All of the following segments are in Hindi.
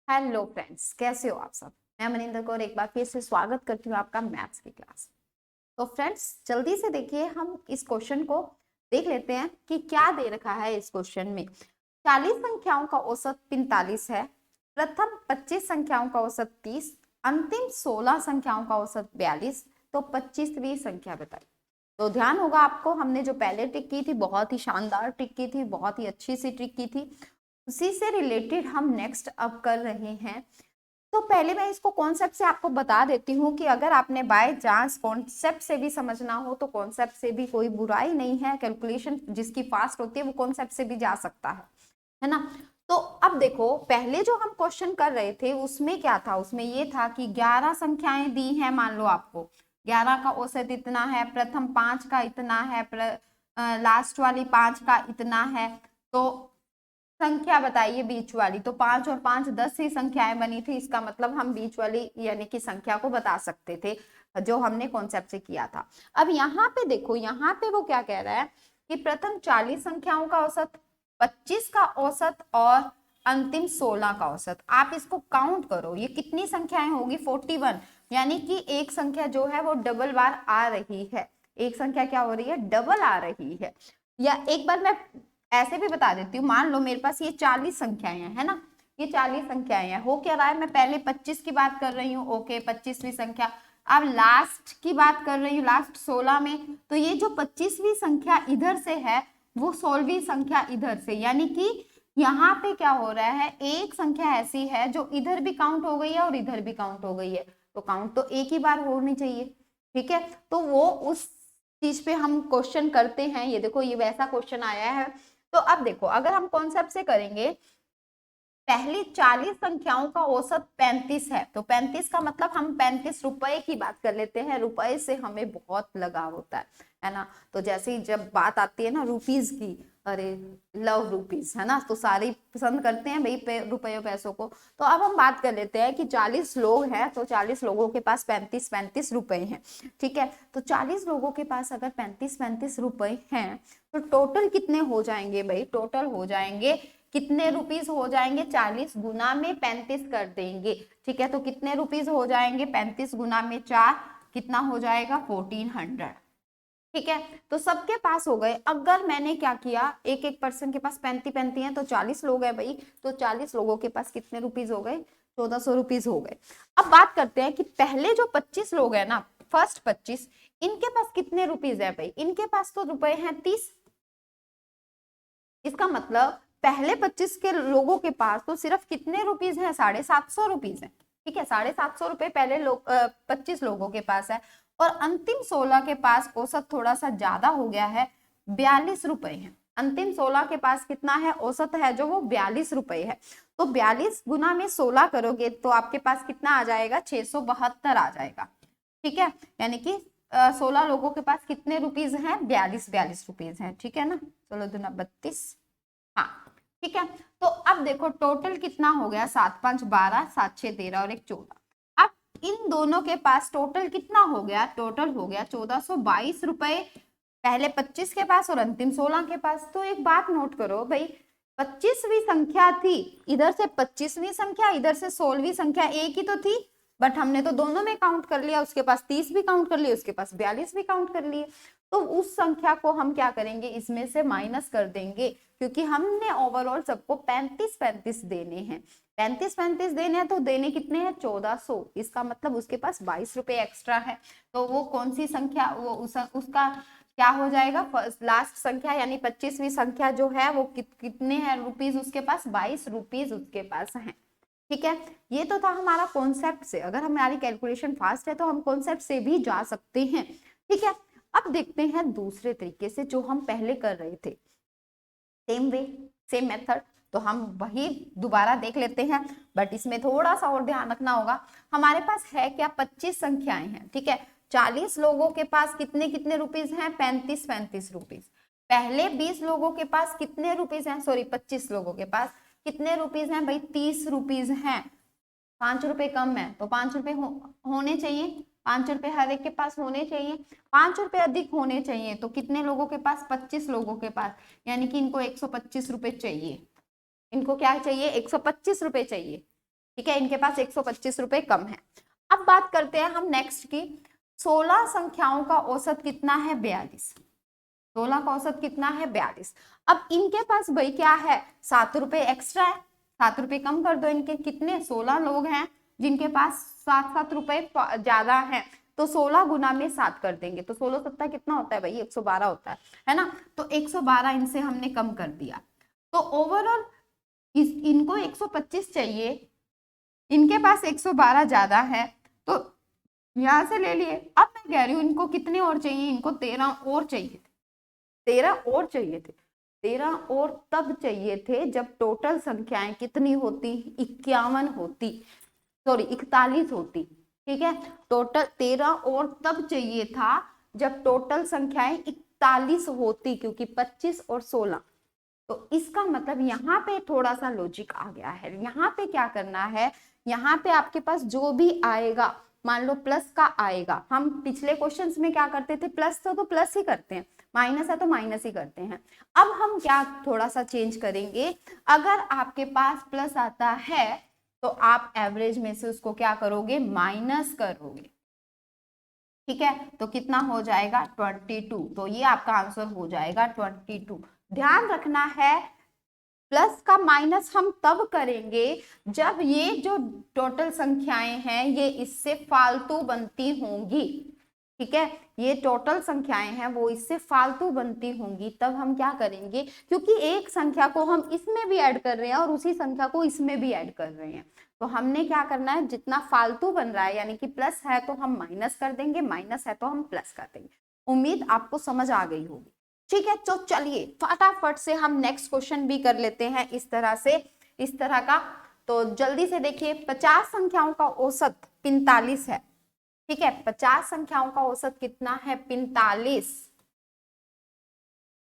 हेलो फ्रेंड्स, कैसे हो आप सब। मैं मनिंदर कौर एक बार फिर से स्वागत करती हूँ आपका मैथ्स की क्लास। तो फ्रेंड्स जल्दी से देखिए, हम इस क्वेश्चन को देख लेते हैं कि क्या दे रखा है इस क्वेश्चन में। 40 संख्याओं का औसत 45 है, प्रथम 25 संख्याओं का औसत 30, अंतिम 16 संख्याओं का औसत 42, तो 25वीं संख्या बताइए। तो ध्यान होगा आपको, हमने जो पहले ट्रिक की थी बहुत ही शानदार ट्रिक की थी, बहुत ही अच्छी सी ट्रिक की थी, उसी से रिलेटेड हम नेक्स्ट अब कर रहे हैं। तो पहले मैं इसको कॉन्सेप्ट से आपको बता देती हूँ कि अगर आपने बाय चांस कॉन्सेप्ट से भी समझना हो तो कॉन्सेप्ट से भी कोई बुराई नहीं है। कैलकुलेशन जिसकी फास्ट होती है वो कॉन्सेप्ट से भी जा सकता है ना। तो अब देखो, पहले जो हम क्वेश्चन कर रहे थे उसमें क्या था, उसमें ये था कि 11 संख्याएं दी हैं। मान लो आपको 11 का औसत इतना है, प्रथम 5 का इतना है, लास्ट वाली 5 का इतना है। तो संख्या बताइए बीच वाली। तो 5 और 5 10 ही संख्याएं बनी थी, इसका मतलब हम बीच वाली यानी कि संख्या को बता सकते थे जो हमने कॉन्सेप्ट से किया था। अब यहाँ पे देखो, यहाँ पे वो क्या कह रहा है कि प्रथम 40 संख्याओं का औसत, 25 का औसत और अंतिम 16 का औसत। आप इसको काउंट करो, ये कितनी संख्याएं होगी 41, यानी कि एक संख्या जो है वो डबल बार आ रही है। एक संख्या क्या हो रही है, डबल आ रही है। या एक बार मैं ऐसे भी बता देती हूँ, मान लो मेरे पास ये 40 संख्याएं हैं, है ना। ये 40 संख्याएं हैं, हो क्या रहा है, मैं पहले 25 की बात कर रही हूँ, ओके 25वीं संख्या। अब लास्ट की बात कर रही हूँ, लास्ट 16 में, तो ये जो 25वीं संख्या इधर से है वो 16वीं संख्या इधर से, यानी कि यहाँ पे क्या हो रहा है, एक संख्या ऐसी है जो इधर भी काउंट हो गई है और इधर भी काउंट हो गई है। तो काउंट तो एक ही बार होनी चाहिए, ठीक है। तो वो उस चीज पे हम क्वेश्चन करते हैं। ये देखो, ये वैसा क्वेश्चन आया है। तो अब देखो, अगर हम कॉन्सेप्ट से करेंगे, पहली 40 संख्याओं का औसत 35 है, तो 35 का मतलब हम 35 रुपए की बात कर लेते हैं। रुपए से हमें बहुत लगाव होता है ना। तो जैसे ही जब बात आती है ना रुपीज की, अरे लव रुपीज, है ना, तो सारे पसंद करते हैं भाई रुपये पैसों को। तो अब हम बात कर लेते हैं कि 40 लोग हैं, तो 40 लोगों के पास 35 रुपए हैं, ठीक है। तो 40 लोगों के पास अगर 35 रुपए हैं तो टोटल कितने हो जाएंगे भाई, टोटल हो जाएंगे कितने रुपीज हो जाएंगे, 40 गुना में 35 कर देंगे, ठीक है। तो कितने रुपीज हो जाएंगे, 35 गुना में 4, कितना हो जाएगा 1400, ठीक है। तो सबके पास हो गए। अगर मैंने क्या किया, एक एक पर्सन के पास 35 है, तो 40 लोग हैं भाई, तो 40 लोगों के पास कितने रुपीज हो गए, 1400 रुपीज हो गए। अब बात करते हैं कि पहले जो 25 लोग हैं ना, फर्स्ट 25, इनके पास कितने रुपीज है भाई, इनके पास तो रुपए हैं 30। इसका मतलब पहले 25 के लोगों के पास तो सिर्फ कितने रुपीज हैं, 750 रुपीज है, ठीक है। 750 रुपए पहले 25 लोगों के पास है। और अंतिम 16 के पास औसत थोड़ा सा ज्यादा हो गया है, 42 रुपए है। अंतिम 16 के पास कितना है, औसत है जो वो 42 रुपए है। तो 42 गुना में 16 करोगे तो आपके पास कितना आ जाएगा, 672 आ जाएगा, ठीक है। यानी कि 16 लोगों के पास कितने रुपीज हैं, 42 रुपीज हैं, ठीक है ना। चलो दूना 32, हाँ ठीक है। तो अब देखो टोटल कितना हो गया, 7 5 12, 7 6 13 और 1 14। अब इन दोनों के पास टोटल कितना हो गया, टोटल हो गया 1422 रुपए पहले 25 के पास और अंतिम 16 के पास। तो एक बात नोट करो भाई, 25वीं संख्या थी, इधर से 25वीं संख्या, इधर से 16वीं संख्या, एक ही तो थी, बट हमने तो दोनों में काउंट कर लिया। उसके पास 30 भी काउंट कर लिए, उसके पास 42 भी काउंट कर लिए। तो उस संख्या को हम क्या करेंगे, इसमें से माइनस कर देंगे, क्योंकि हमने ओवरऑल सबको 35 देने हैं। 35 देने हैं, तो देने कितने हैं, 1400। इसका मतलब उसके पास 22 रुपए एक्स्ट्रा है। तो वो कौन सी संख्या, वो उसका क्या हो जाएगा, लास्ट संख्या यानी 25वीं संख्या जो है वो कितने हैं रुपीज उसके पास, 22 रुपीज उसके पास है, ठीक है। ये तो था हमारा कॉन्सेप्ट से। अगर हमारी कैलकुलेशन फास्ट है तो हम कॉन्सेप्ट से भी जा सकते हैं, ठीक है। अब देखते हैं दूसरे तरीके से जो हम पहले कर रहे थे, सेम वे, सेम मेथड। तो हम वही दोबारा देख लेते हैं, बट इसमें थोड़ा सा और ध्यान रखना होगा। हमारे पास है क्या, 25 संख्याएं हैं, ठीक है। 40 लोगों के पास कितने कितने रुपीज हैं, 35 रुपीज। पहले 20 लोगों के पास कितने रुपीज हैं, सॉरी 25 लोगों के पास कितने रुपीज हैं भाई, 30 रुपीज हैं। 5 रुपए कम है तो 5 रुपए होने चाहिए, 5 रुपए हर एक के पास होने चाहिए। 5 रुपए अधिक होने चाहिए, तो कितने लोगों के पास, 25 लोगों के पास, यानी कि इनको 125 रुपए चाहिए। इनको क्या चाहिए, 125 रुपए चाहिए, ठीक है, इनके पास 125 रुपए कम है। अब बात करते हैं हम नेक्स्ट की, 16 संख्याओं का औसत कितना है? 42। 16 का औसत कितना है? 42। अब इनके पास भाई क्या है? 7 रुपए एक्स्ट्रा है, 7 रुपए कम कर दो इनके। कितने? 16 लोग हैं जिनके पास 7-7 रुपए ज्यादा है, तो 16 गुना में 7 कर देंगे, तो 16 सत्ता कितना होता है भाई? 112 होता है ना। तो 112 इनसे हमने कम कर दिया। तो ओवरऑल इनको 125 चाहिए, इनके पास 112 ज्यादा है, तो यहां से ले लिए। अब मैं कह रही हूँ इनको कितने और चाहिए? इनको 13 और चाहिए थे, 13 और चाहिए थे। 13 और तब चाहिए थे जब टोटल संख्याएं कितनी होती? 51 होती, सॉरी 41 होती। ठीक है, टोटल 13 और तब चाहिए था जब टोटल संख्याएं 41 होती, क्योंकि 25 और 16। तो इसका मतलब यहाँ पे थोड़ा सा लॉजिक आ गया है। यहाँ पे क्या करना है, यहाँ पे आपके पास जो भी आएगा, मान लो प्लस का आएगा, हम पिछले क्वेश्चंस में क्या करते थे? प्लस तो प्लस ही करते हैं, माइनस है तो माइनस ही करते हैं। अब हम क्या थोड़ा सा चेंज करेंगे, अगर आपके पास प्लस आता है तो आप एवरेज में से उसको क्या करोगे? माइनस करोगे। ठीक है, तो कितना हो जाएगा? 22। तो ये आपका आंसर हो जाएगा 22। ध्यान रखना है, प्लस का माइनस हम तब करेंगे जब ये जो टोटल संख्याएं हैं ये इससे फालतू बनती होंगी। ठीक है, ये टोटल संख्याएं हैं वो इससे फालतू बनती होंगी, तब हम क्या करेंगे, क्योंकि एक संख्या को हम इसमें भी ऐड कर रहे हैं और उसी संख्या को इसमें भी ऐड कर रहे हैं, तो हमने क्या करना है, जितना फालतू बन रहा है, यानी कि प्लस है तो हम माइनस कर देंगे, माइनस है तो हम प्लस कर देंगे। उम्मीद आपको समझ आ गई होगी। ठीक है, तो चलिए फटाफट से हम नेक्स्ट क्वेश्चन भी कर लेते हैं इस तरह से, इस तरह का। तो जल्दी से देखिए, 50 संख्याओं का औसत 45 है। ठीक है, 50 संख्याओं का औसत कितना है? 45।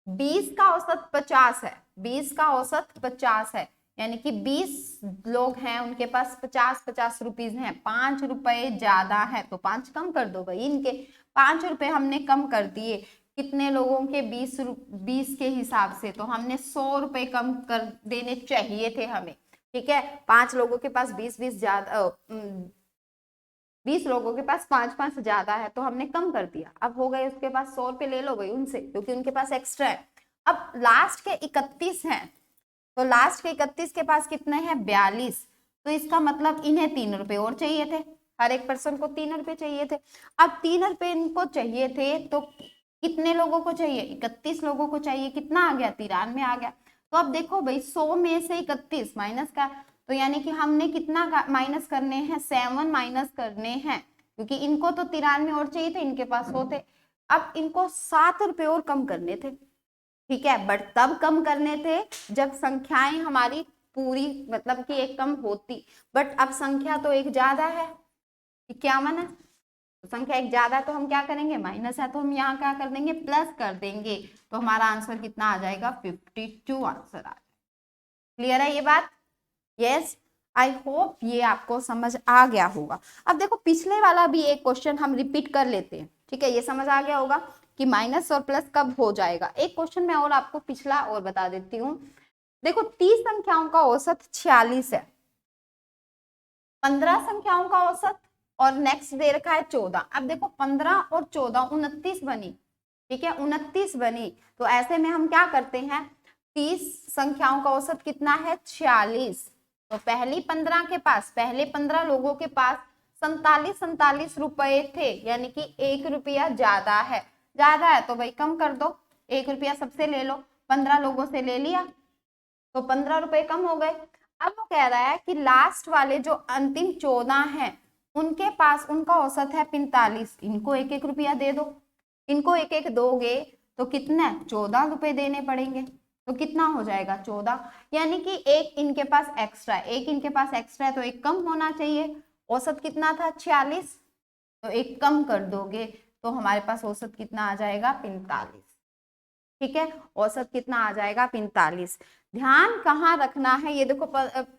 20 का औसत 50 है, 20 का औसत 50 है, यानी कि 20 लोग हैं उनके पास 50-50 रुपीज हैं, 5 रुपए ज्यादा है, तो 5 कम कर दो भाई इनके। 5 रुपए हमने कम कर दिए, कितने लोगों के? 20 के हिसाब से, तो हमने 100 रुपए कम कर देने चाहिए थे हमें। ठीक है, 5 लोगों के पास 20 ज्यादा, 20 लोगों के पास 5 ज्यादा है, तो हमने कम कर दिया। अब हो गए उसके पास 100 रुपए ले लो भाई उनसे, क्योंकि उनके पास एक्स्ट्रा है। अब लास्ट के 31 हैं, तो लास्ट के 31 के पास कितने हैं? 42। तो इसका मतलब इन्हें 3 रुपए और चाहिए थे, हर एक पर्सन को 3 रुपए चाहिए थे। अब 3 रुपए इनको चाहिए थे, तो कितने लोगों को चाहिए? 31 लोगों को चाहिए। कितना आ गया? 93 आ गया। तो अब देखो भाई, 100 में से 31 माइनस का, तो यानी कि हमने कितना माइनस करने हैं? 7 माइनस करने हैं, क्योंकि इनको तो 93 और चाहिए थे, इनके पास 100 थे। अब इनको 7 रुपए और कम करने थे। ठीक है, बट तब कम करने थे जब संख्याएं हमारी पूरी, मतलब कि एक कम होती, बट अब संख्या तो एक ज्यादा है, 51 है, तो संख्या एक ज्यादा है, तो हम क्या करेंगे? माइनस है तो हम यहाँ क्या कर देंगे? प्लस कर देंगे, तो हमारा आंसर कितना आ जाएगा? 52 आंसर आ जाएगा। क्लियर है ये बात? यस, आई होप ये आपको समझ आ गया होगा। अब देखो, पिछले वाला भी एक क्वेश्चन हम रिपीट कर लेते हैं। ठीक है, ये समझ आ गया होगा कि माइनस और प्लस कब हो जाएगा। एक क्वेश्चन मैं और आपको पिछला और बता देती हूँ। देखो, 30 संख्याओं का औसत 46 है, 15 संख्याओं का औसत, और नेक्स्ट दे रखा है 14। अब देखो, 15 और 14 29 बनी। ठीक है, 29 बनी, तो ऐसे में हम क्या करते हैं? 30 संख्याओं का औसत कितना है? 46। तो पहले 15 लोगों के पास 47 रुपए थे, यानी कि 1 रुपया ज्यादा है। ज्यादा है तो भाई कम कर दो, 1 रुपया सबसे ले लो, 15 लोगों से ले लिया, तो 15 रुपए कम हो गए। अब वो कह रहा है कि लास्ट वाले जो अंतिम 14 हैं उनके पास, उनका औसत है 45, इनको 1-1 रुपया दे दो। इनको 1-1 दोगे तो कितना? 14 रुपए देने पड़ेंगे, तो कितना हो जाएगा? 14। यानी कि एक इनके पास एक्स्ट्रा है, एक इनके पास एक्स्ट्रा है, तो एक कम होना चाहिए। औसत कितना था? 46, तो एक कम कर दोगे तो हमारे पास औसत कितना आ जाएगा? 45। ठीक है, औसत कितना आ जाएगा? 45। ध्यान कहाँ रखना है, ये देखो,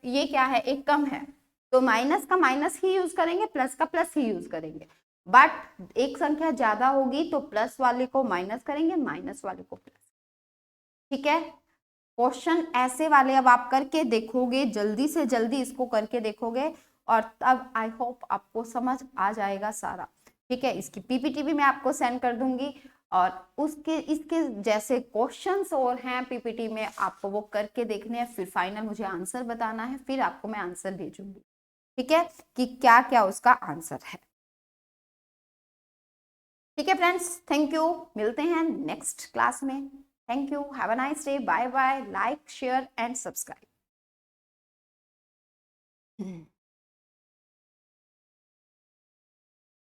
ये क्या है? एक कम है, तो माइनस का माइनस ही यूज करेंगे, प्लस का प्लस ही यूज करेंगे। बट एक संख्या ज्यादा होगी तो प्लस वाले को माइनस करेंगे, माइनस वाले को प्लस। ठीक है, क्वेश्चन ऐसे वाले अब आप करके देखोगे, जल्दी से जल्दी इसको करके देखोगे और तब आई होप आपको समझ आ जाएगा सारा। ठीक है, इसकी पीपीटी भी मैं आपको सेंड कर दूंगी और उसके इसके जैसे क्वेश्चंस और हैं पीपीटी में, आपको वो करके देखने हैं, फिर फाइनल मुझे आंसर बताना है, फिर आपको मैं आंसर भेजूंगी। ठीक है, कि क्या क्या उसका आंसर है। ठीक है फ्रेंड्स, थैंक यू, मिलते हैं नेक्स्ट क्लास में। Thank you, have a nice day, bye bye, like share and subscribe.